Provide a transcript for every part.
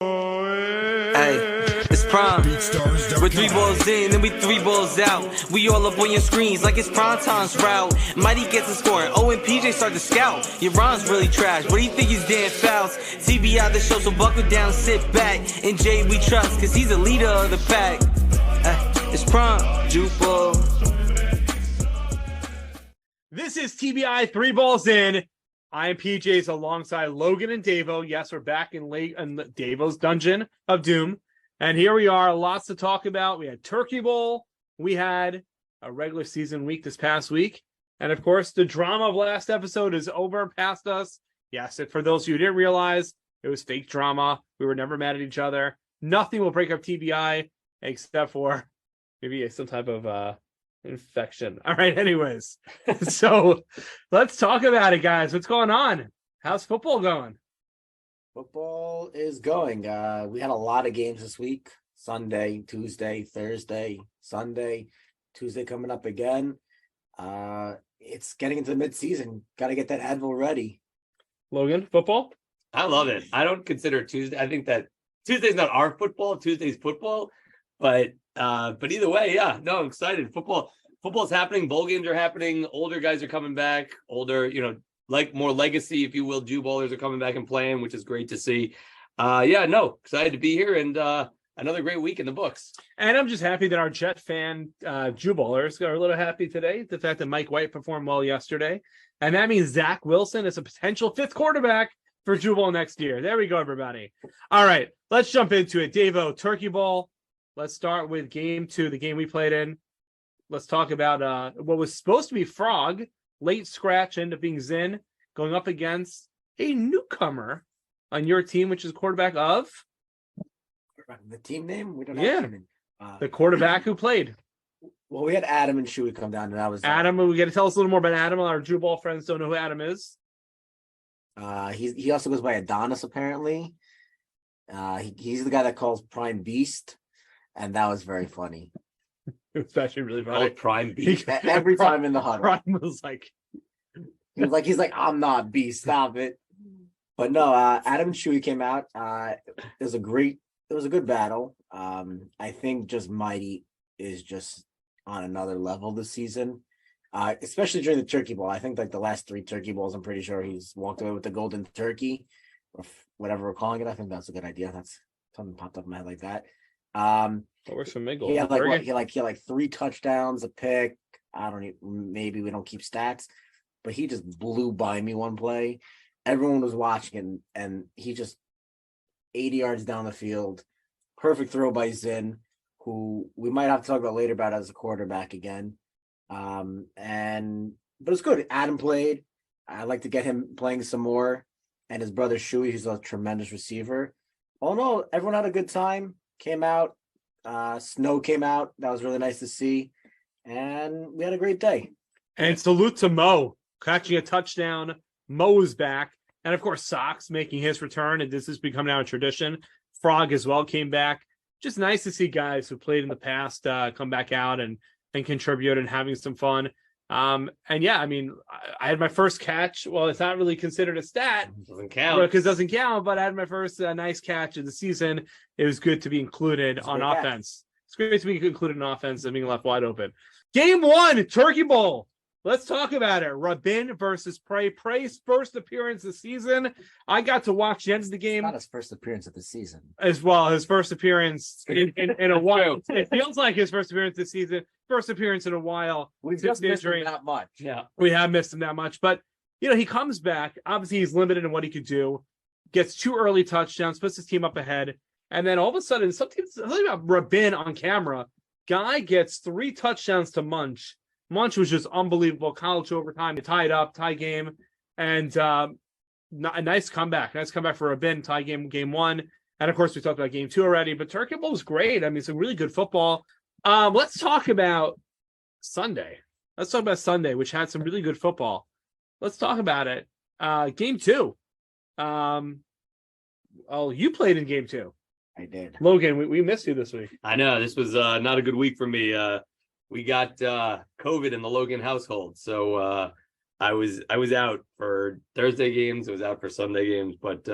Hey, it's prime. We're 3 balls in and we 3 balls out. We all up on your screens like it's prime time's route. Mighty gets a score and and PJ start to scout. Your rhymes really trash. What do you think he's damn fouls? TBI the show, so buckle down, sit back. And Jay we trust, cause he's the leader of the pack. It's prime, Jewball. This is TBI 3 balls in. I am PJ's alongside Logan and Davo. Yes, we're back in Davo's Dungeon of Doom. And here we are, lots to talk about. We had Turkey Bowl. We had a regular season week this past week. And of course, the drama of last episode is over past us. Yes, and for those of you who didn't realize, it was fake drama. We were never mad at each other. Nothing will break up TBI except for maybe some type of infection. All right, anyways. So let's talk about it, guys. What's going on? How's football going? Football is going. We had a lot of games this week. Sunday, Tuesday, Thursday, Sunday, Tuesday coming up again. It's getting into the mid-season. Got to get that Advil ready. Logan, football? I love it. I don't consider Tuesday. I think that Tuesday's not our football. Tuesday's football. But either way, yeah. No, I'm excited. Football's happening. Bowl games are happening. Older guys are coming back. Older, like more legacy, if you will. Jewballers are coming back and playing, which is great to see. Excited to be here and another great week in the books. And I'm just happy that our Jet fan Jewballers are a little happy today. The fact that Mike White performed well yesterday. And that means Zach Wilson is a potential 5th quarterback for Jewball next year. There we go, everybody. All right, let's jump into it. Davo, Turkey Bowl. Let's start with game 2, the game we played in. Let's talk about what was supposed to be Frog, late scratch, ended up being Zin, going up against a newcomer on your team, which is quarterback of? The team name? We don't have him. The quarterback who played. Well, we had Adam and Shuey come down, and that was Adam. We got to tell us a little more about Adam. Our Drew Ball friends don't know who Adam is. He also goes by Adonis, apparently. He's the guy that calls Prime Beast. And that was very funny. It was actually really funny. Prime Beast. Every time in the huddle. Prime was like... he's like, I'm not Beast, stop it. But no, Adam and Chewy came out. It was a good battle. I think just Mighty is just on another level this season. Especially during the Turkey Bowl. I think like the last 3 Turkey Bowls, I'm pretty sure he's walked away with the golden turkey, or whatever we're calling it. I think that's a good idea. That's something popped up in my head like that. Where's some Miggle? He had like 3 touchdowns, a pick. Maybe we don't keep stats, but he just blew by me one play. Everyone was watching, and he just 80 yards down the field, perfect throw by Zin, who we might have to talk about later about as a quarterback again. But it's good. Adam played. I'd like to get him playing some more, and his brother Shuey, who's a tremendous receiver. Oh no, everyone had a good time. Came out, snow came out. That was really nice to see, and we had a great day. And salute to Mo catching a touchdown. Mo is back, and of course Sox making his return, and this has become now a tradition. Frog as well came back. Just nice to see guys who played in the past come back out and contribute and having some fun. I had my first catch. Well, it's not really considered a stat. Doesn't count. Because it doesn't count, but I had my first nice catch of the season. It was good to be included on offense. It's great to be included in offense and being left wide open. Game 1, Turkey Bowl. Let's talk about it. Rabin versus Prey. Prey's first appearance this season. I got to watch the end of the game. Not his first appearance of the season. As well, his first appearance in a while. It feels like his first appearance this season. First appearance in a while. We've just missed him that much. Yeah, we have missed him that much. But, he comes back. Obviously, he's limited in what he could do. Gets 2 early touchdowns, puts his team up ahead. And then all of a sudden, something about Rabin on camera. Guy gets 3 touchdowns to Munch. Munch was just unbelievable. College overtime, tie it up, tie game. And a nice comeback. Nice comeback for Rabin, tie game 1. And, of course, we talked about game 2 already. But Turkey Bowl was great. I mean, it's a really good football. Let's talk about Sunday. Let's talk about Sunday, which had some really good football. Let's talk about it. Game 2. You played in game 2. I did. Logan, we missed you this week. I know. This was not a good week for me. We got COVID in the Logan household. So I was out for Thursday games. I was out for Sunday games. But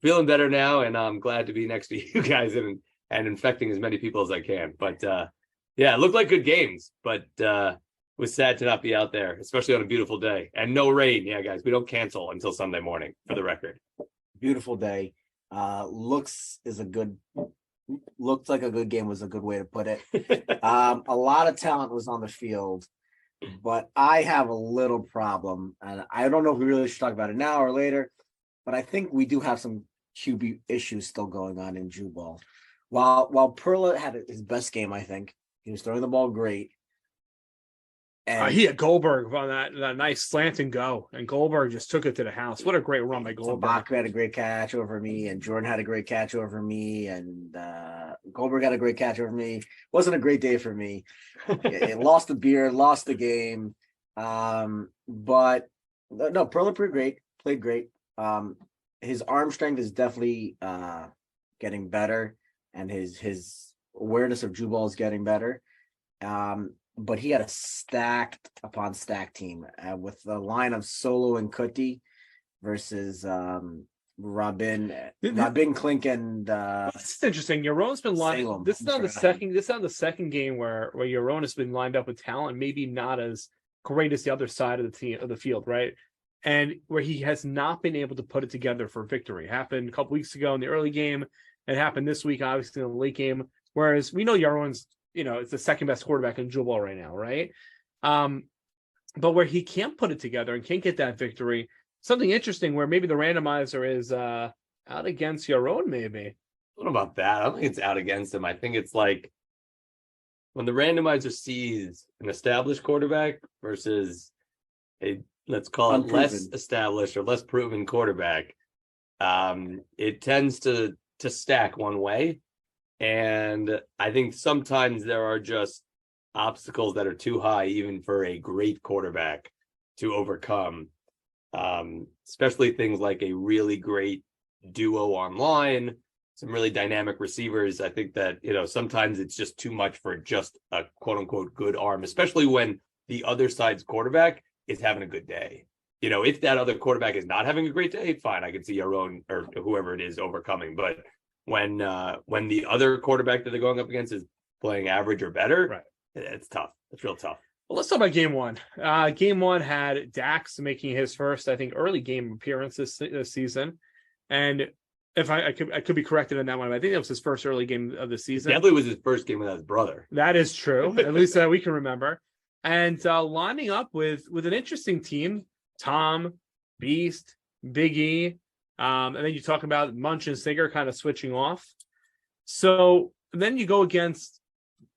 feeling better now, and I'm glad to be next to you guys and infecting as many people as I can. But yeah, it looked like good games, but was sad to not be out there, especially on a beautiful day and no rain. Yeah, guys, we don't cancel until Sunday morning, for the record. Beautiful day. Looks like a good game was a good way to put it. A lot of talent was on the field, but I have a little problem, and I don't know if we really should talk about it now or later, but I think we do have some QB issues still going on in Jewball. While Perla had his best game, I think he was throwing the ball great. And He had Goldberg on that nice slant and go, and Goldberg just took it to the house. What a great run by Goldberg. Baku had a great catch over me, and Jordan had a great catch over me, and Goldberg had a great catch over me. Wasn't a great day for me. It lost the beer, lost the game. But no, Perla played great. His arm strength is definitely getting better, and his awareness of Jewball is getting better. But he had a stacked upon stacked team with the line of Solo and Kuti versus Robin Klink and this is interesting. Yaron's been lined. Salem. This is not the second game where Yaron has been lined up with talent, maybe not as great as the other side of the field, right? And where he has not been able to put it together for victory. It happened a couple weeks ago in the early game. It happened this week, obviously in the late game. Whereas we know Yaron's, it's the second best quarterback in Jewball right now, right? But where he can't put it together and can't get that victory, something interesting where maybe the randomizer is out against Yaron, maybe. What about that? I don't think it's out against him. I think it's like when the randomizer sees an established quarterback versus a, let's call it, less established or less proven quarterback, it tends to stack one way. And I think sometimes there are just obstacles that are too high, even for a great quarterback to overcome, especially things like a really great duo online, some really dynamic receivers. I think that, sometimes it's just too much for just a quote unquote good arm, especially when the other side's quarterback is having a good day. If that other quarterback is not having a great day, fine, I can see your own or whoever it is overcoming. But when the other quarterback that they're going up against is playing average or better, right, it's tough. It's real tough. Well, let's talk about game one. Game one had Dax making his first, I think, early game appearance this season. And if I could be corrected on that one, but I think that was his first early game of the season. It definitely was his first game without his brother. That is true. At least we can remember. And lining up with an interesting team, Tom, Beast, Big E, and then you talk about Munch and Singer kind of switching off. So then you go against,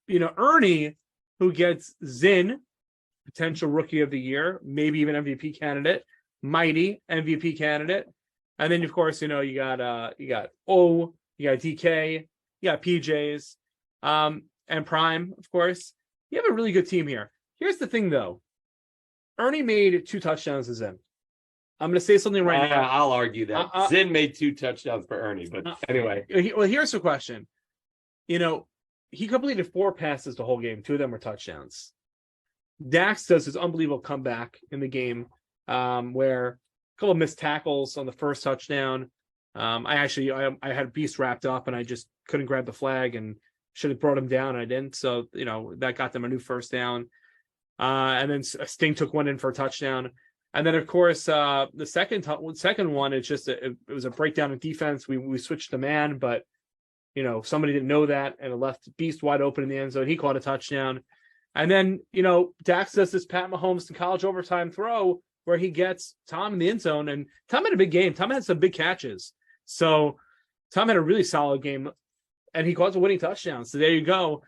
Ernie, who gets Zin, potential rookie of the year, maybe even MVP candidate, Mighty MVP candidate. And then, of course, you got O, you got DK, you got PJs, and Prime, of course. You have a really good team here. Here's the thing, though. Ernie made 2 touchdowns to Zin. I'm going to say something right now. I'll argue that Zin made 2 touchdowns for Ernie, but anyway. Well, here's the question. He completed 4 passes the whole game. 2 of them were touchdowns. Dax does his unbelievable comeback in the game, where a couple of missed tackles on the first touchdown. I had Beast wrapped up and I just couldn't grab the flag and should have brought him down. And I didn't. So, that got them a new first down. And then Sting took one in for a touchdown. And then, of course, the second one, it's just it was a breakdown in defense. We switched to man, but somebody didn't know that, and it left Beast wide open in the end zone. He caught a touchdown. And then, Dax does this Pat Mahomes to college overtime throw where he gets Tom in the end zone, and Tom had a big game. Tom had some big catches. So Tom had a really solid game, and he caught the winning touchdown. So there you go.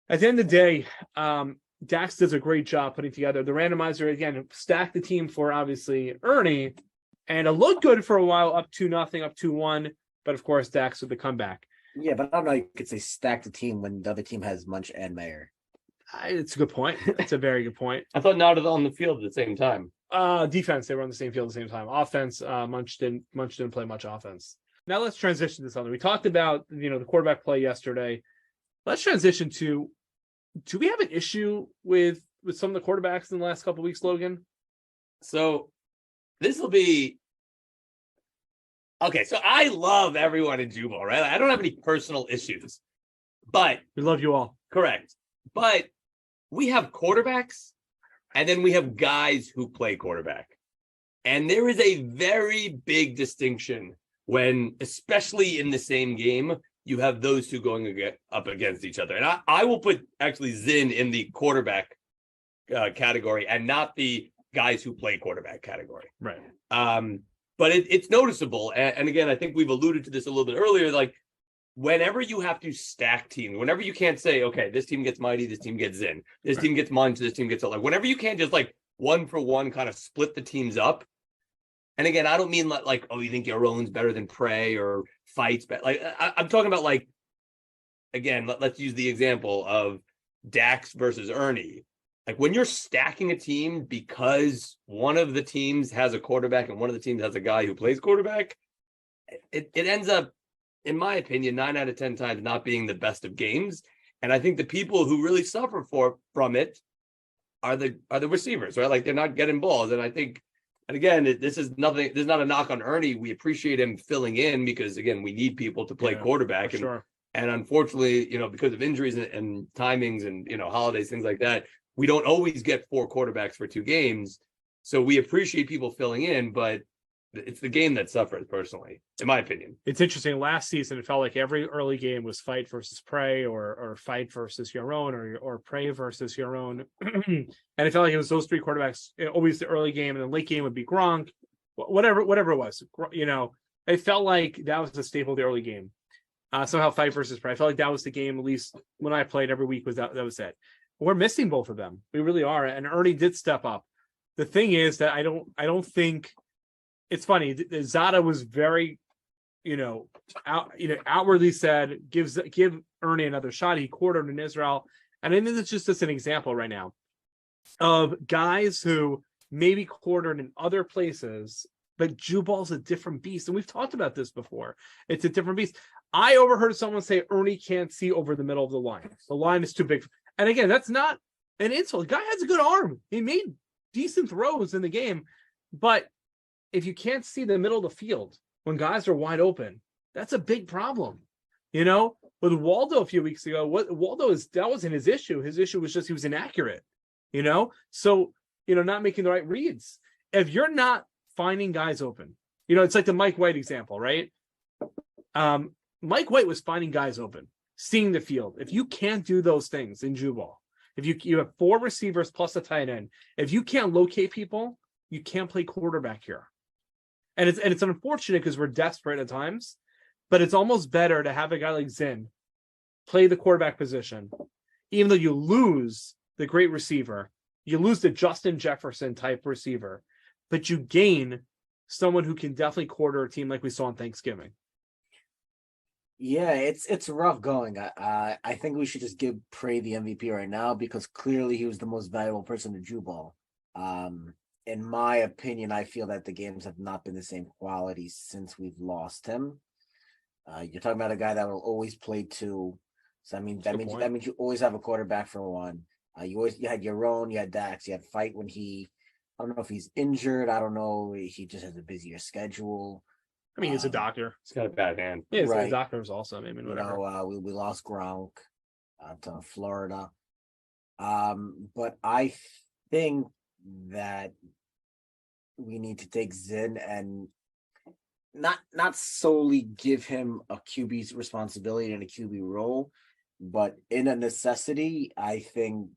At the end of the day, Dax does a great job putting together the randomizer. Again, stacked the team for obviously Ernie, and it looked good for a while, up 2-0, up 2-1. But of course, Dax with the comeback. Yeah, but I don't know. You could say stack the team when the other team has Munch and Mayer. It's a good point. It's a very good point. I thought not on the field at the same time. Defense, they were on the same field at the same time. Offense, Munch didn't play much offense. Now let's transition to something. We talked about the quarterback play yesterday. Let's transition to, do we have an issue with some of the quarterbacks in the last couple of weeks, Logan? So this will be, Okay, so I love everyone in Jewball, right? I don't have any personal issues, but We love you all. correct. But we have quarterbacks, and then we have guys who play quarterback. And there is a very big distinction when, especially in the same game, you have those two going up against each other. And I will put actually Zin in the quarterback category and not the guys who play quarterback category. Right. But it's noticeable. And again, I think we've alluded to this a little bit earlier. Like, whenever you have to stack teams, whenever you can't say, okay, this team gets Mighty, this team gets Zin, this team gets Munch, this team gets like, whenever you can't just like one for one kind of split the teams up. And again, I don't mean like, oh, you think your own's better than Prey or Fights, but like I'm talking about like, again, let's use the example of Dax versus Ernie. Like, when you're stacking a team because one of the teams has a quarterback and one of the teams has a guy who plays quarterback, it ends up, in my opinion, 9 out of 10 times not being the best of games. And I think the people who really suffer from it are the receivers, right? Like, they're not getting balls. And I think, and again, this is nothing. There's not a knock on Ernie. We appreciate him filling in because, again, we need people to play quarterback. And unfortunately, because of injuries and timings and, holidays, things like that, we don't always get 4 quarterbacks for 2 games. So we appreciate people filling in, but it's the game that suffers, personally, in my opinion. It's interesting. Last season, it felt like every early game was Fight versus Prey, or Fight versus your own, or Prey versus your own. And it felt like it was those 3 quarterbacks, always the early game, and the late game would be Gronk, whatever it was. It felt like that was the staple of the early game. Somehow Fight versus Prey. I felt like that was the game, at least when I played every week, that was it. We're missing both of them. We really are. And Ernie did step up. The thing is that I don't think. It's funny. Zada was very, outwardly said, give Ernie another shot. He quartered in Israel, and I think it's just an example right now of guys who maybe quartered in other places, but Jewball's a different beast, and we've talked about this before. It's a different beast. I overheard someone say Ernie can't see over the middle of the line. The line is too big, and again, that's not an insult. The guy has a good arm. He made decent throws in the game, but if you can't see the middle of the field when guys are wide open, that's a big problem. With Waldo a few weeks ago, that wasn't his issue. His issue was just he was inaccurate. So not making the right reads. If you're not finding guys open, it's like the Mike White example, right? Mike White was finding guys open, seeing the field. If you can't do those things in Jewball, if you have 4 receivers plus a tight end, if you can't locate people, you can't play quarterback here. And it's unfortunate because we're desperate at times, but it's almost better to have a guy like Zin play the quarterback position, even though you lose the great receiver, you lose the Justin Jefferson type receiver, but you gain someone who can definitely quarter a team like we saw on Thanksgiving. Yeah, it's rough going. I think we should just give Prey the MVP right now because clearly he was the most valuable person to Jewball. In my opinion, I feel that the games have not been the same quality since we've lost him. You're talking about a guy that will always play 2. So that means you always have a quarterback for 1. You had your own, you had Dax, you had Fight when I don't know if he's injured. I don't know. He just has a busier schedule. I mean, he's a doctor. He's got a bad hand. Yeah, right. The doctor's also. I mean, whatever. We lost Gronk to Florida. But I think that we need to take Zin and not solely give him a QB's responsibility and a QB role, but in a necessity, I think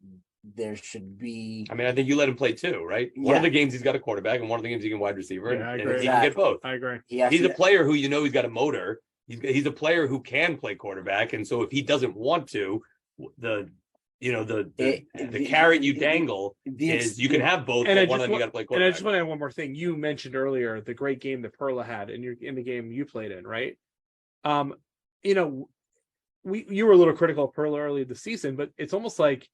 there should be. I mean, I think you let him play 2, right? One of the games he's got a quarterback, and one of the games he can wide receiver, Yeah, I and agree. he can get both. I agree. He's a player who he's got a motor. He's a player who can play quarterback, and so if he doesn't want to, the carrot you dangle is you can have both, but one of them you got to play quarterback. And I just want to add one more thing. You mentioned earlier the great game that Perla had in the game you played in, right? You were a little critical of Perla early this season, but it's almost like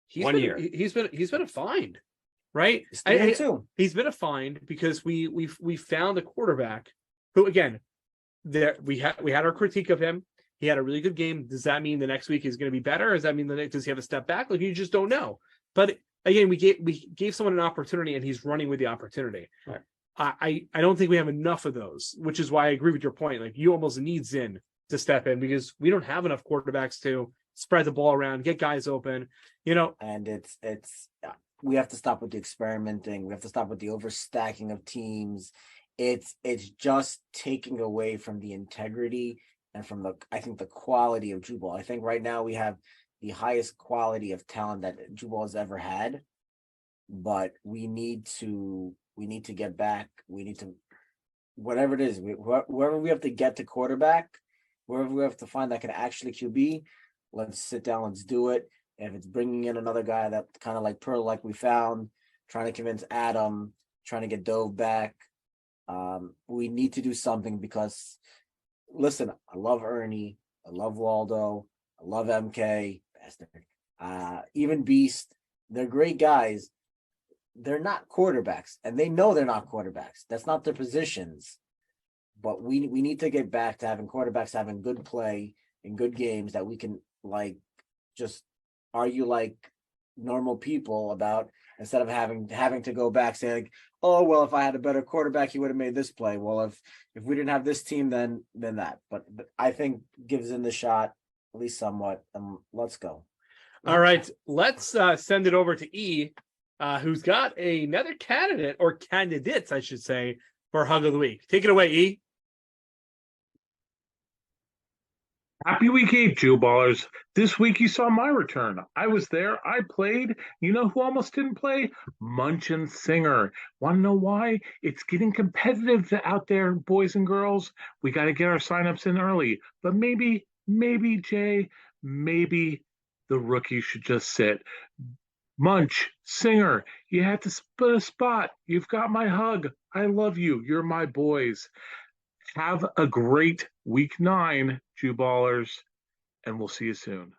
he's been a find, right? He's been a find because we found a quarterback who, again, we had our critique of him. He had a really good game. Does that mean the next week is going to be better? Does that mean does he have a step back? Like, you just don't know. But again, we gave someone an opportunity, and he's running with the opportunity. Right. I don't think we have enough of those, which is why I agree with your point. Like you almost need Zinn to step in because we don't have enough quarterbacks to spread the ball around, get guys open, And it's we have to stop with the experimenting. We have to stop with the overstacking of teams. It's just taking away from the integrity and from I think the quality of Jewball. I think right now we have the highest quality of talent that Jewball has ever had, but we need to get back. We need to, whatever it is, whoever we have to get to quarterback, wherever we have to find that can actually QB, let's sit down, let's do it. If it's bringing in another guy that kind of like Pearl, like we found, trying to convince Adam, trying to get Dove back, we need to do something because, listen, I love Ernie, I love Waldo, I love MK, bastard, even Beast. They're great guys. They're not quarterbacks, and they know they're not quarterbacks. That's not their positions. But we need to get back to having quarterbacks having good play in good games that we can like just argue like normal people about, instead of having to go back saying like, oh well, if I had a better quarterback he would have made this play. Well, if we didn't have this team, then that. But I think gives in the shot at least somewhat. Let's go. All right, let's send it over to E, who's got another candidate or candidates, I should say, for Hug of the Week. Take it away, E. Happy week 8, Jewballers. This week you saw my return. I was there. I played. You know who almost didn't play? Munch and Singer. Want to know why? It's getting competitive out there, boys and girls. We got to get our signups in early. But maybe, Jay, maybe the rookie should just sit. Munch, Singer, you had to split a spot. You've got my hug. I love you. You're my boys. Have a great week 9, Jewballers, and we'll see you soon.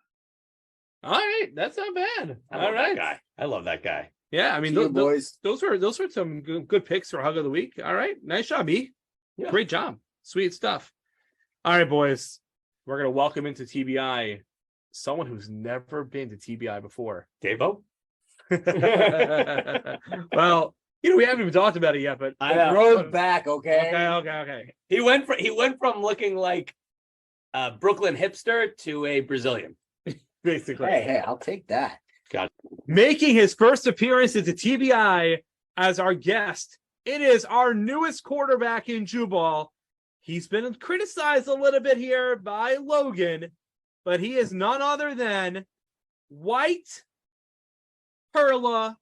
All right, that's not bad. All right, guy. I love that guy. Yeah, I mean, boys. those were some good picks for Hug of the Week. All right, nice job, E. Yeah. Great job, sweet stuff. All right, boys, we're gonna welcome into TBI someone who's never been to TBI before. Davo? Well, we haven't even talked about it yet, but Road back, okay. Okay. He went from looking like a Brooklyn hipster to a Brazilian. Basically. Hey, I'll take that. Making his first appearance at the TBI as our guest, it is our newest quarterback in Jewball. He's been criticized a little bit here by Logan, but he is none other than White Perla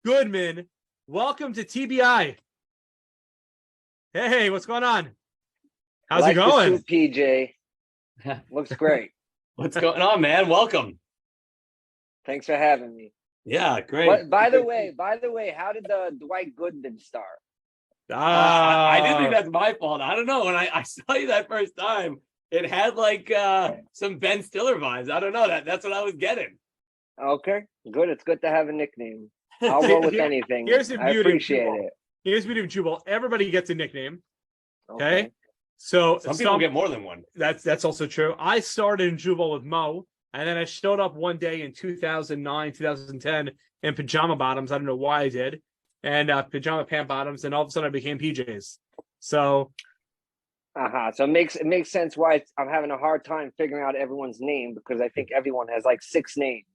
Goodman. Welcome to TBI. Hey, what's going on? How's it going? The suit, PJ. Looks great. What's going on, man? Welcome. Thanks for having me. Yeah, great. But by the way, how did the Dwight Goodman start? I didn't think that's my fault. I don't know. When I saw you that first time, it had like some Ben Stiller vibes. I don't know. That's what I was getting. Okay, good. It's good to have a nickname. I'll roll with anything. Here's the beauty. I appreciate it. Here's the beauty of Jewball. Everybody gets a nickname. Okay. So some people get more than one. That's also true. I started in Jewball with Mo, and then I showed up one day in 2009, 2010 in pajama bottoms. I don't know why I did, and pajama pant bottoms, and all of a sudden I became PJs. So, So it makes sense why I'm having a hard time figuring out everyone's name, because I think everyone has like 6 names.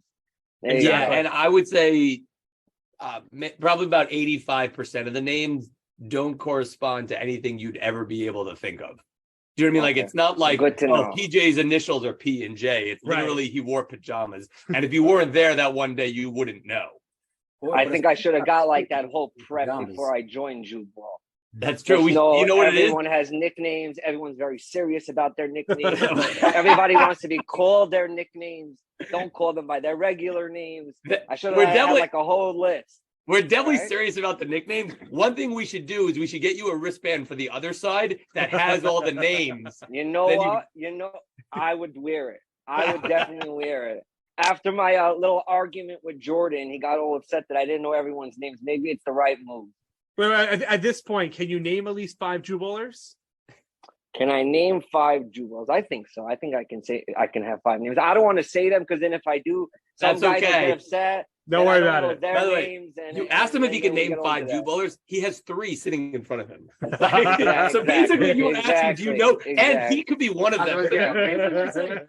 And I would say probably about 85% of the names don't correspond to anything you'd ever be able to think of. Do you know what I mean? Like, it's not like, PJ's initials are P and J. It's literally he wore pajamas. And if you weren't there that one day, you wouldn't know. I think I should have got like that whole prep before I joined Jewball. That's true. You know what it is? Everyone has nicknames. Everyone's very serious about their nicknames. Everybody wants to be called their nicknames. Don't call them by their regular names. I should have had like a whole list. We're definitely serious about the nicknames. One thing we should do is we should get you a wristband for the other side that has all the names. You know what? I would wear it. I would definitely wear it. After my little argument with Jordan, he got all upset that I didn't know everyone's names. Maybe it's the right move. Wait, at this point, can you name at least 5 Jewballers? Can I name 5 Jewballs? I think so. I think I can have 5 names. I don't want to say them because then if I do, some guys get upset. Don't worry about it. By the way, you asked him if he could name 5 Jew ballers. He has 3 sitting in front of him. So basically, you asked him, do you know? And he could be one of them.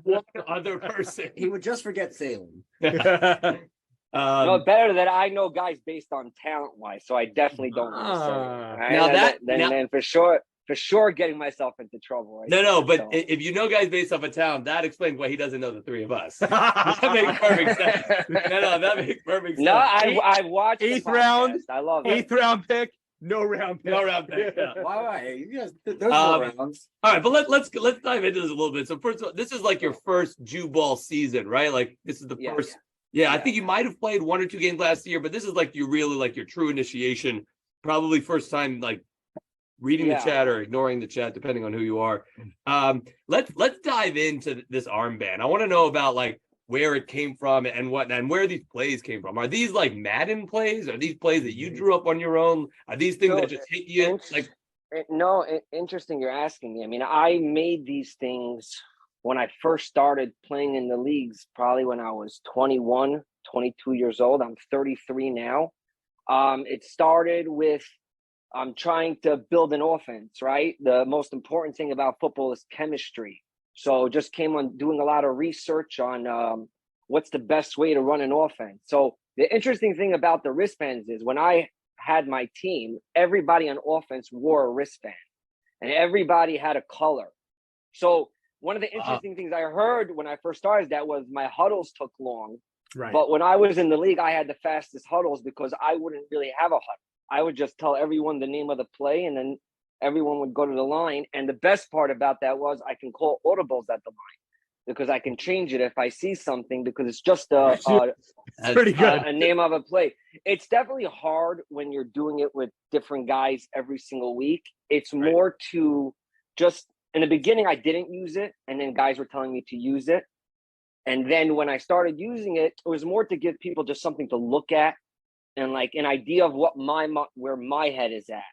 One other person. He would just forget Salem. No, better that I know guys based on talent wise, so I definitely don't want to say. Right? Then for sure, getting myself into trouble. Right But if you know guys based off of talent, that explains why he doesn't know the 3 of us. That makes perfect sense. That makes perfect sense. No, I've watched 8th round. I love 8th round pick. No round pick. No round pick. Yeah. Why? You guys, there's no rounds. All right, but let's dive into this a little bit. So first of all, this is like your first Jewball season, right? Like this is the first. Yeah, I think you might have played 1 or 2 games last year, but this is like your true initiation. Probably first time like reading the chat or ignoring the chat, depending on who you are. Let's dive into this armband. I want to know about like where it came from and whatnot, and where these plays came from. Are these like Madden plays? Are these plays that you drew up on your own? Are these things that just hit you? No, interesting. You're asking me. I mean, I made these things when I first started playing in the leagues, probably when I was 21, 22 years old. I'm 33 now. It started with trying to build an offense, right? The most important thing about football is chemistry. So just came on doing a lot of research on what's the best way to run an offense. So the interesting thing about the wristbands is when I had my team, everybody on offense wore a wristband and everybody had a color. So one of the interesting things I heard when I first started that was my huddles took long. Right. But when I was in the league, I had the fastest huddles because I wouldn't really have a huddle. I would just tell everyone the name of the play and then everyone would go to the line. And the best part about that was I can call audibles at the line because I can change it if I see something because it's just a name of a play. It's definitely hard when you're doing it with different guys every single week. It's more to just, in the beginning, I didn't use it. And then guys were telling me to use it. And then when I started using it, it was more to give people just something to look at and like an idea of what where my head is at.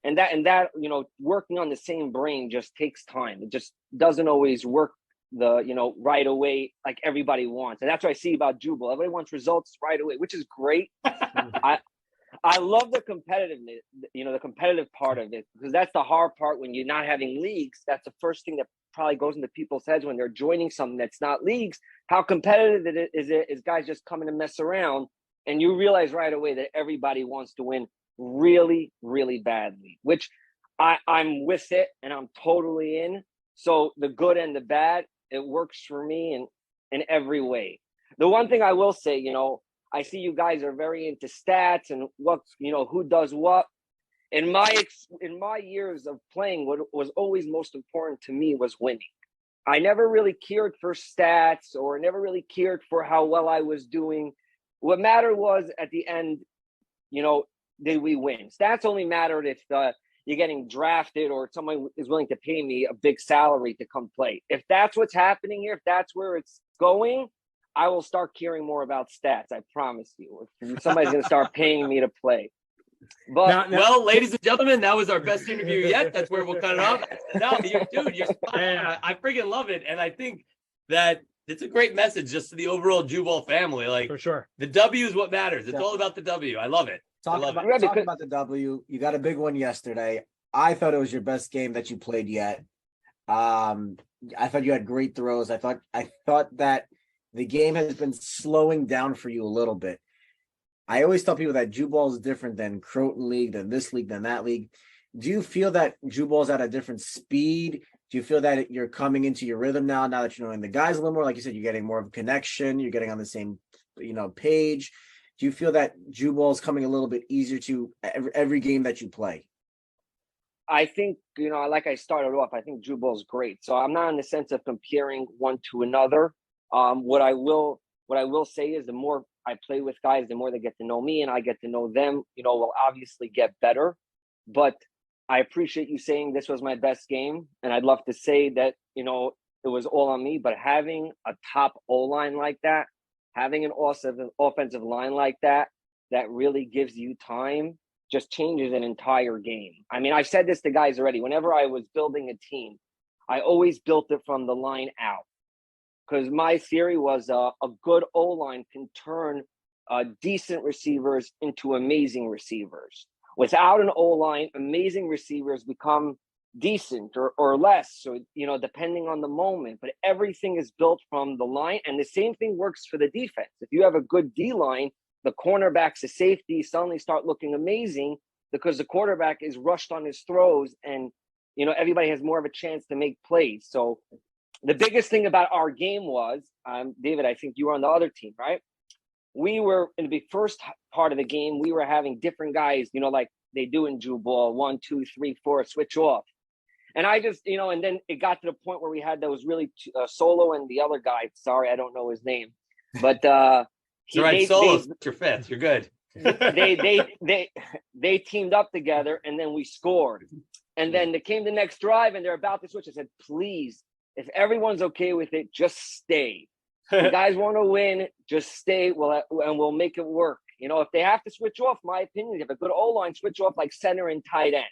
And that, working on the same brain just takes time. It just doesn't always work right away like everybody wants. And that's what I see about Jewball. Everybody wants results right away, which is great. I love the competitiveness, the competitive part of it, because that's the hard part when you're not having leagues. That's the first thing that probably goes into people's heads when they're joining something that's not leagues. How competitive it is guys just coming to mess around. And you realize right away that everybody wants to win really, really badly, which I'm with it and I'm totally in. So the good and the bad, it works for me in every way. The one thing I will say, I see you guys are very into stats and what, who does what. In my years of playing, what was always most important to me was winning. I never really cared for stats or never really cared for how well I was doing. What mattered was at the end, did we win? Stats only mattered if you're getting drafted or someone is willing to pay me a big salary to come play. If that's what's happening here, if that's where it's going, I will start caring more about stats. I promise you. If somebody's going to start paying me to play. But well, ladies and gentlemen, that was our best interview yet. That's where we'll cut it off. No, you're spot on. I freaking love it, and I think that it's a great message just to the overall Jewball family. Like for sure, the W is what matters. It's all about the W. I love it. Talking about the W, you got a big one yesterday. I thought it was your best game that you played yet. I thought you had great throws. I thought that the game has been slowing down for you a little bit. I always tell people that Jewball is different than Croton League, than this league, than that league. Do you feel that Jewball is at a different speed? Do you feel that you're coming into your rhythm now that you're knowing the guys a little more? Like you said, you're getting more of a connection. You're getting on the same, page. Do you feel that Jewball is coming a little bit easier to every game that you play? I think, like I started off, I think Jewball is great. So I'm not in the sense of comparing one to another. What I will say is the more I play with guys, the more they get to know me and I get to know them, we'll obviously get better. But I appreciate you saying this was my best game. And I'd love to say that, it was all on me. But having a top O-line like that, having an awesome offensive line like that really gives you time, just changes an entire game. I mean, I've said this to guys already. Whenever I was building a team, I always built it from the line out. Because my theory was a good O-line can turn decent receivers into amazing receivers. Without an O-line, amazing receivers become decent or less. So, depending on the moment, but everything is built from the line. And the same thing works for the defense. If you have a good D-line, the cornerbacks, the safety suddenly start looking amazing because the quarterback is rushed on his throws and, everybody has more of a chance to make plays. So the biggest thing about our game was, David, I think you were on the other team, right? We were in the first part of the game, we were having different guys, like they do in Jewball, 1, 2, 3, 4, switch off. And I just, and then it got to the point where we had those really Solo and the other guy. Sorry, I don't know his name, but Solo's your fifth. You're good. they teamed up together, and then we scored. And then they came the next drive, and they're about to switch. I said, please, if everyone's okay with it, just stay. You guys want to win, just stay. And we'll make it work. If they have to switch off, my opinion, if you have a good O-line, switch off like center and tight end.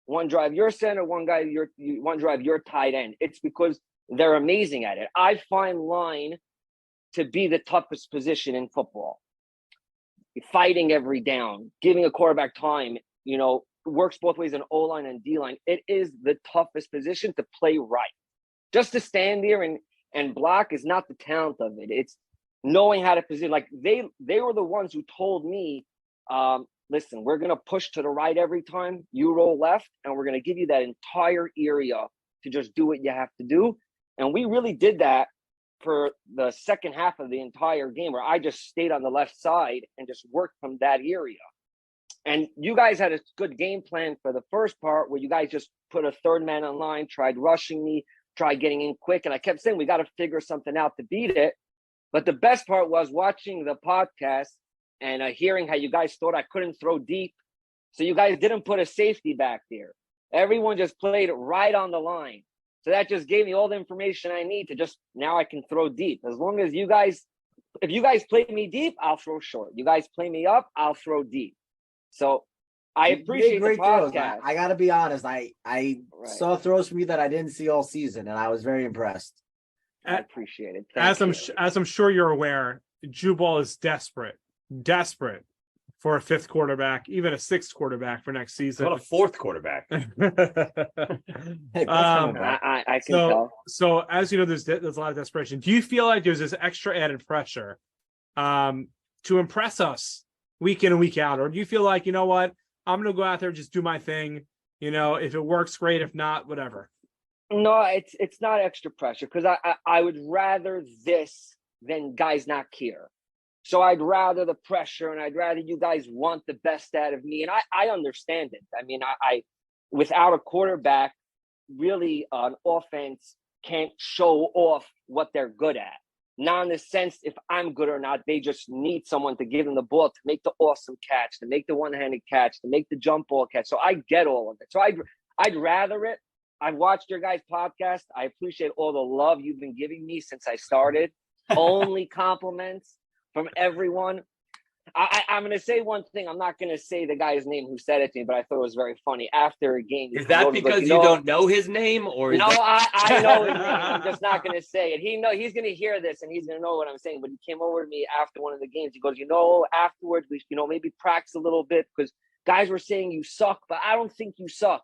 One drive your center, one drive your tight end. It's because they're amazing at it. I find line to be the toughest position in football. Fighting every down, giving a quarterback time, works both ways in O-line and D-line. It is the toughest position to play right. Just to stand there and block is not the talent of it. It's knowing how to position. Like they were the ones who told me, listen, we're going to push to the right every time you roll left, and we're going to give you that entire area to just do what you have to do. And we really did that for the second half of the entire game, where I just stayed on the left side and just worked from that area. And you guys had a good game plan for the first part, where you guys just put a third man on line, tried rushing me, tried getting in quick. And I kept saying, we got to figure something out to beat it. But the best part was watching the podcast and hearing how you guys thought I couldn't throw deep. So you guys didn't put a safety back there. Everyone just played right on the line. So that just gave me all the information I need to now I can throw deep. As long as if you guys play me deep, I'll throw short. You guys play me up, I'll throw deep. So I appreciate the podcast. I got to be honest. I saw throws from you that I didn't see all season, and I was very impressed. I appreciate it. As I'm sure you're aware, Jewball is desperate for a fifth quarterback, even a sixth quarterback for next season. What a fourth quarterback. I can tell. So as you know, there's a lot of desperation. Do you feel like there's this extra added pressure to impress us week in and week out? Or do you feel like, you know what, I'm going to go out there and just do my thing. If it works, great. If not, whatever. No, it's not extra pressure, because I would rather this than guys not care. So I'd rather the pressure, and I'd rather you guys want the best out of me. And I understand it. I mean, I without a quarterback, really an offense can't show off what they're good at. Not in the sense if I'm good or not, they just need someone to give them the ball, to make the awesome catch, to make the one-handed catch, to make the jump ball catch. So I get all of it. So I'd rather it. I've watched your guys' podcast. I appreciate all the love you've been giving me since I started. Only compliments from everyone. I'm going to say one thing. I'm not going to say the guy's name who said it to me, but I thought it was very funny. After a game, is that because you don't know his name, or no? I know his name. I'm just not going to say it. He's going to hear this and he's going to know what I'm saying. But he came over to me after one of the games. He goes, afterwards we, maybe practice a little bit, because guys were saying you suck, but I don't think you suck.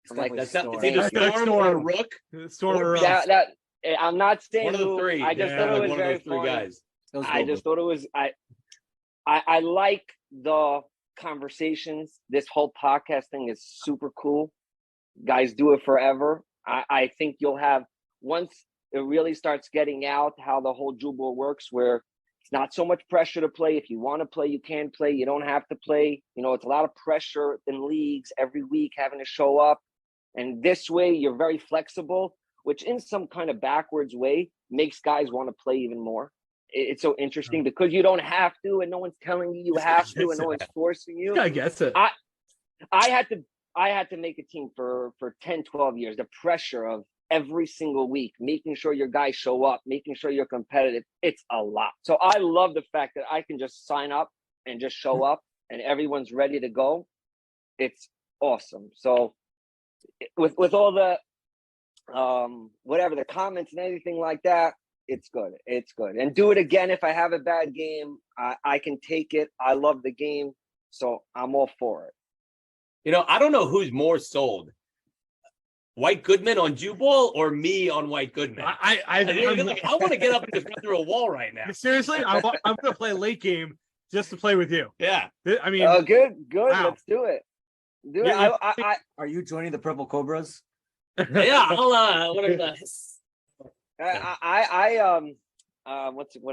I'm like, that's not. It's either Storm or Rook. Storm or Rook. I'm not saying one of the three. I just thought it was very funny. Guys. I just thought it was. I like the conversations. This whole podcast thing is super cool. Guys do it forever. I think you'll have, once it really starts getting out how the whole Jewball works, where it's not so much pressure to play. If you want to play, you can play. You don't have to play. It's a lot of pressure in leagues every week having to show up. And this way you're very flexible, which in some kind of backwards way makes guys want to play even more. It's so interesting because you don't have to, and no one's telling you have to, and no one's forcing you. I guess it. I had to make a team for 10, 12 years. The pressure of every single week, making sure your guys show up, making sure you're competitive. It's a lot. So I love the fact that I can just sign up and just show up and everyone's ready to go. It's awesome. So with all the whatever the comments and anything like that, it's good. It's good. And do it again if I have a bad game. I can take it. I love the game, so I'm all for it. You know, I don't know who's more sold. White Goodman on Jewball or me on White Goodman. I want to get up and just run through a wall right now. Seriously, I'm going to play late game just to play with you. Yeah. I mean, Oh, good. Wow. Let's do it. Do it. Yeah, Are you joining the Purple Cobras? Yeah, I'll what did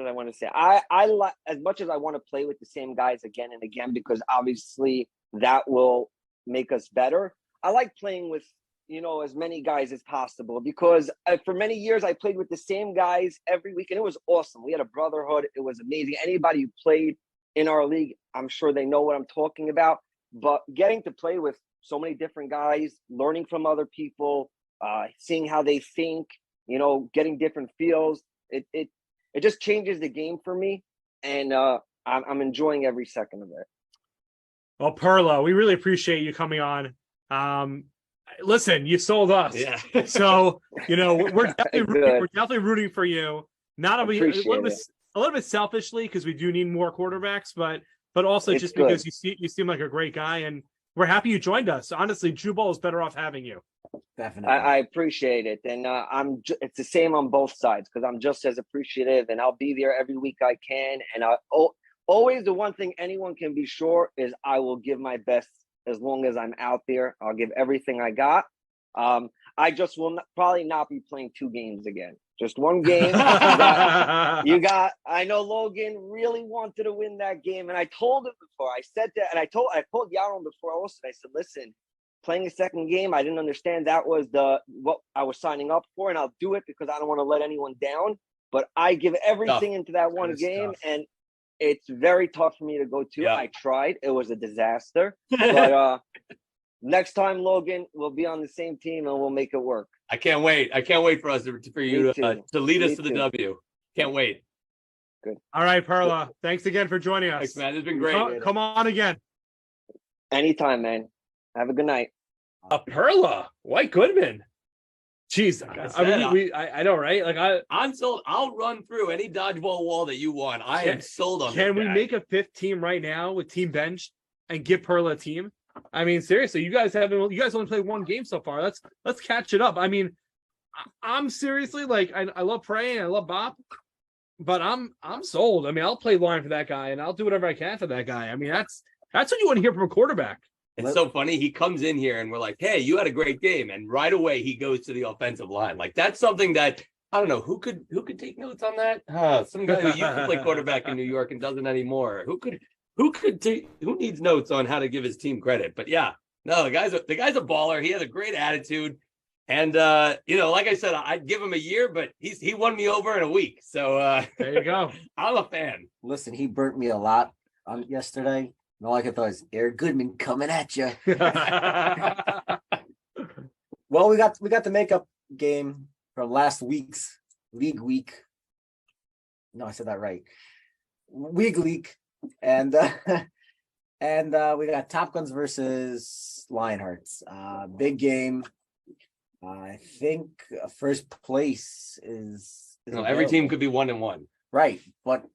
I want to say? I like, as much as I want to play with the same guys again and again, because obviously that will make us better. I like playing with, as many guys as possible, because for many years I played with the same guys every week, and it was awesome. We had a brotherhood. It was amazing. Anybody who played in our league, I'm sure they know what I'm talking about. But getting to play with so many different guys, learning from other people, seeing how they think, getting different feels, it just changes the game for me, and I'm enjoying every second of it. Well, Perla, we really appreciate you coming on. Listen, you sold us. Yeah. So, we're definitely rooting for you. Not a little bit selfishly, because we do need more quarterbacks, but also It's just good. because you seem like a great guy, and we're happy you joined us. Honestly, Jewball is better off having you. Definitely. I appreciate it, and it's the same on both sides, because I'm just as appreciative, and I'll be there every week I can. And always the one thing anyone can be sure is I will give my best as long as I'm out there. I'll give everything I got. I just will probably not be playing 2 games again. Just 1 game. I know Logan really wanted to win that game, and I told him before. I said that, and I told Yaron before also. I said, listen, playing a second game, I didn't understand that was what I was signing up for, and I'll do it because I don't want to let anyone down. But I give everything into that one game, and it's very tough for me to go to. Yeah. I tried. It was a disaster. But next time, Logan, we'll be on the same team, and we'll make it work. I can't wait. I can't wait for us for you to lead us to the W. Can't wait. Good. All right, Perla. Thanks again for joining us. Thanks, man. This has been great. Come on again. Anytime, man. Have a good night. A Perla, White Goodman. Jeez, I know, right? Like I'm sold. I'll run through any dodgeball wall that you want. I am sold on. Can this we guy. make a 5th team right now with team bench and give Perla a team? I mean, seriously, you guys only played 1 game so far. Let's catch it up. I mean, I'm seriously like, I love Prey and I love Bop, but I'm sold. I mean, I'll play line for that guy and I'll do whatever I can for that guy. I mean, that's what you want to hear from a quarterback. It's so funny. He comes in here and we're like, hey, you had a great game. And right away he goes to the offensive line. Like, that's something that I don't know who could take notes on that. Some guy who used to play quarterback in New York and doesn't anymore. Who needs notes on how to give his team credit? But yeah, no, the guy's a baller. He has a great attitude. And like I said, I'd give him a year, but he won me over in a week. So there you go. I'm a fan. Listen, he burnt me a lot on yesterday. And all I could thought was Eric Goodman coming at you. Well, we got the makeup game from last week's league week. No, I said that right. Week. And we got Top Guns versus Lionhearts. Big game. I think first place is every team could be 1-1. Right, but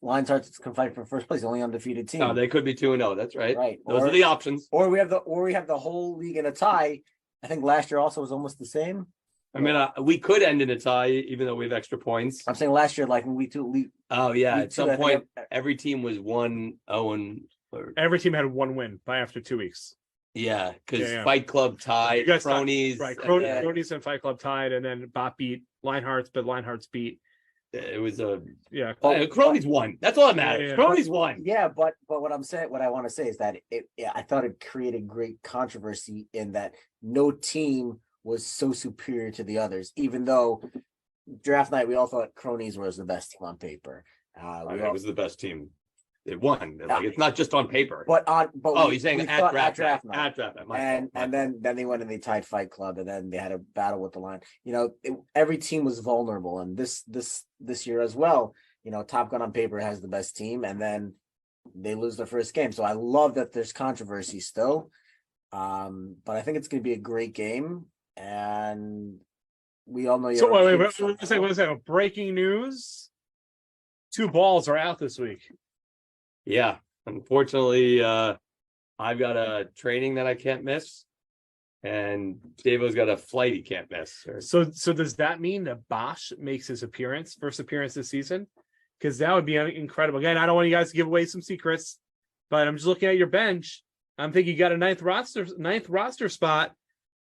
Lionhearts can fight for first place, only undefeated team. No, they could be 2-0. That's right. Right. Those are the options. Or we have the whole league in a tie. I think last year also was almost the same. I mean, we could end in a tie, even though we have extra points. I'm saying last year, like when we Oh yeah, we at some point, every team was 1-0. Every team had 1 win by after 2 weeks. Yeah, because Fight Club tied, Cronies, right? Cronies and Fight Club tied, and then Bop beat Lionhearts, but Lionhearts beat. It was Cronies won. That's all that matters. Cronies won. Yeah, but what I want to say is that I thought it created great controversy in that no team was so superior to the others, even though draft night we all thought Cronies was the best team on paper. It was the best team. It won. Like, it's not just on paper. You're saying at draft night. At draft night. And then they went and they tied Fight Club, and then they had a battle with the line. Every team was vulnerable, and this year as well. Top Gun on paper has the best team, and then they lose their first game. So I love that there's controversy still, but I think it's going to be a great game, and we all know. So wait, Yaron one second. Breaking news: 2 balls are out this week. Yeah, unfortunately, I've got a training that I can't miss, and Davo's got a flight he can't miss. So does that mean that Bosch makes his first appearance this season? Because that would be incredible. Again, I don't want you guys to give away some secrets, but I'm just looking at your bench. I'm thinking you got a ninth roster spot.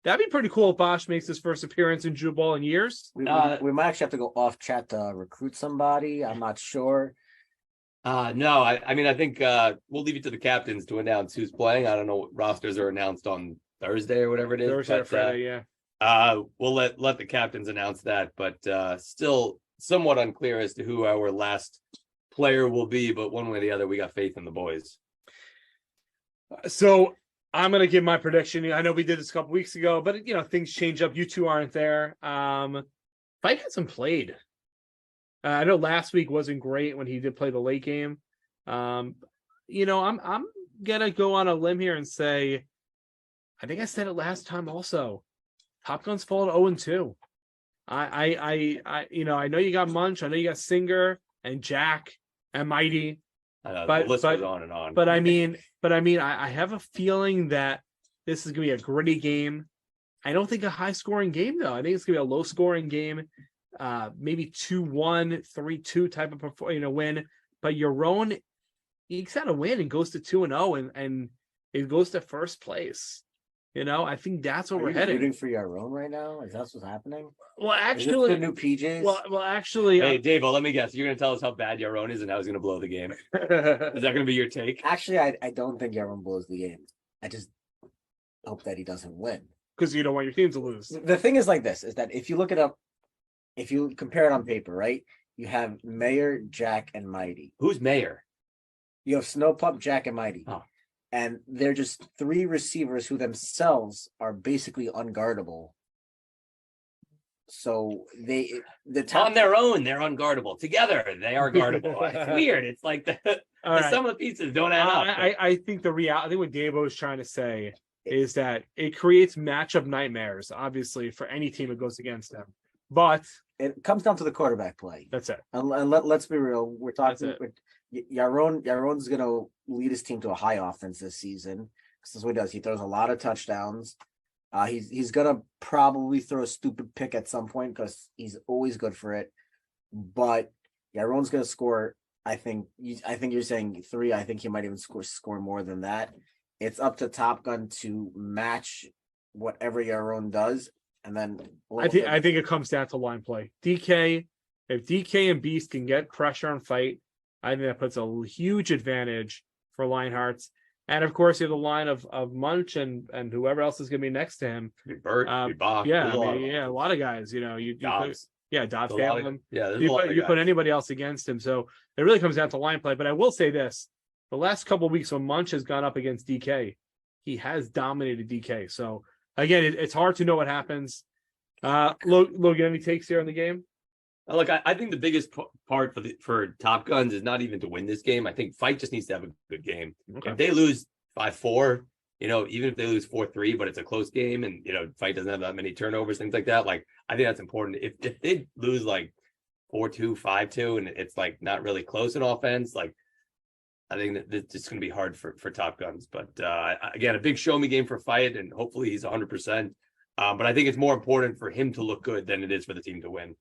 That'd be pretty cool if Bosch makes his first appearance in Jewball in years. We might actually have to go off chat to recruit somebody. I'm not sure. No, I mean, I think we'll leave it to the captains to announce who's playing. I don't know what rosters are announced on Thursday or whatever it is. Thursday or Friday, yeah. We'll let the captains announce that, but still somewhat unclear as to who our last player will be. But one way or the other, we got faith in the boys. So I'm gonna give my prediction. I know we did this a couple weeks ago, but things change up. You two aren't there. Fight hasn't played. I know last week wasn't great when he did play the late game. I'm gonna go on a limb here and say, I think I said it last time also. Top Guns fall to 0-2. I know you got Munch, I know you got Singer and Jack and Mighty. The list goes on and on. But I mean, I have a feeling that this is gonna be a gritty game. I don't think a high scoring game though. I think it's gonna be a low scoring game. Maybe 2-1, 3-2 type of win. But Yaron, he's got to win and goes to 2-0 and it goes to first place. I think that's where we're heading. Rooting for Yaron right now? Is that what's happening? Well, actually, is this the new PJs. Well, actually, hey, Dave, let me guess. You're going to tell us how bad Yaron is and how he's going to blow the game. Is that going to be your take? Actually, I don't think Yaron blows the game. I just hope that he doesn't win. Because you don't want your team to lose. The thing is like this: is that if you look it up, if you compare it on paper, right? You have Mayor, Jack, and Mighty. Who's Mayor? You have Snowpup, Jack, and Mighty. Oh. And they're just 3 receivers who themselves are basically unguardable. So the top on their own, they're unguardable. Together, they are guardable. It's weird. It's like some of the pieces don't add up. I think I think what Davo is trying to say is that it creates matchup nightmares, obviously, for any team that goes against them. But it comes down to the quarterback play. That's it. And let's be real. We're talking. Yaron's going to lead his team to a high offense this season. This is what he does. He throws a lot of touchdowns. He's going to probably throw a stupid pick at some point because he's always good for it. But Yaron's going to score. I think you're saying 3. I think he might even score more than that. It's up to Top Gun to match whatever Yaron does. And then I think it comes down to line play. DK, if DK and Beast can get pressure on fight, I think that puts a huge advantage for Lionhearts. And of course, you have the line of Munch and whoever else is going to be next to him. Bert, Bach, a lot of guys. Dobbs. Dobbs, Phantom. You put anybody else against him. So it really comes down to line play. But I will say this: the last couple of weeks when Munch has gone up against DK, he has dominated DK. So. Again, it's hard to know what happens. Logan, any takes here on the game? Look, I think the biggest part for Top Guns is not even to win this game. I think Fight just needs to have a good game. Okay. If they lose 5-4, even if they lose 4-3, but it's a close game and, Fight doesn't have that many turnovers, things like that. Like, I think that's important. If they lose like 4-2, 5-2, and it's like not really close in offense, like, I think that it's just going to be hard for Top Guns. But again, a big show me game for Fight, and hopefully he's 100%. But I think it's more important for him to look good than it is for the team to win.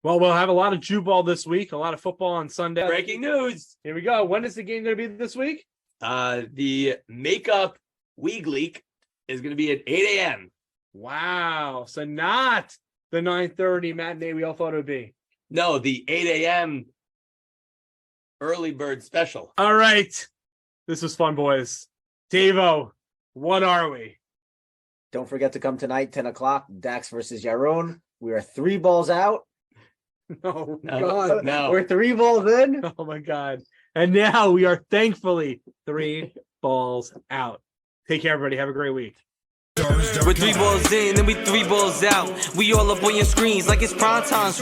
Well, we'll have a lot of Jewball this week, a lot of football on Sunday. Breaking news. Here we go. When is the game going to be this week? The makeup Week League is going to be at 8 a.m. Wow. So not the 9:30 matinee we all thought it would be. No, the 8 a.m. early bird special. All right. This was fun, boys. Davo, what are we? Don't forget to come tonight, 10 o'clock, Dax versus Yaron. We are 3 balls out. No. We're 3 balls in. Oh, my God. And now we are thankfully 3 balls out. Take care, everybody. Have a great week. We're 3 balls in and we 3 balls out. We all up on your screens like it's prime time.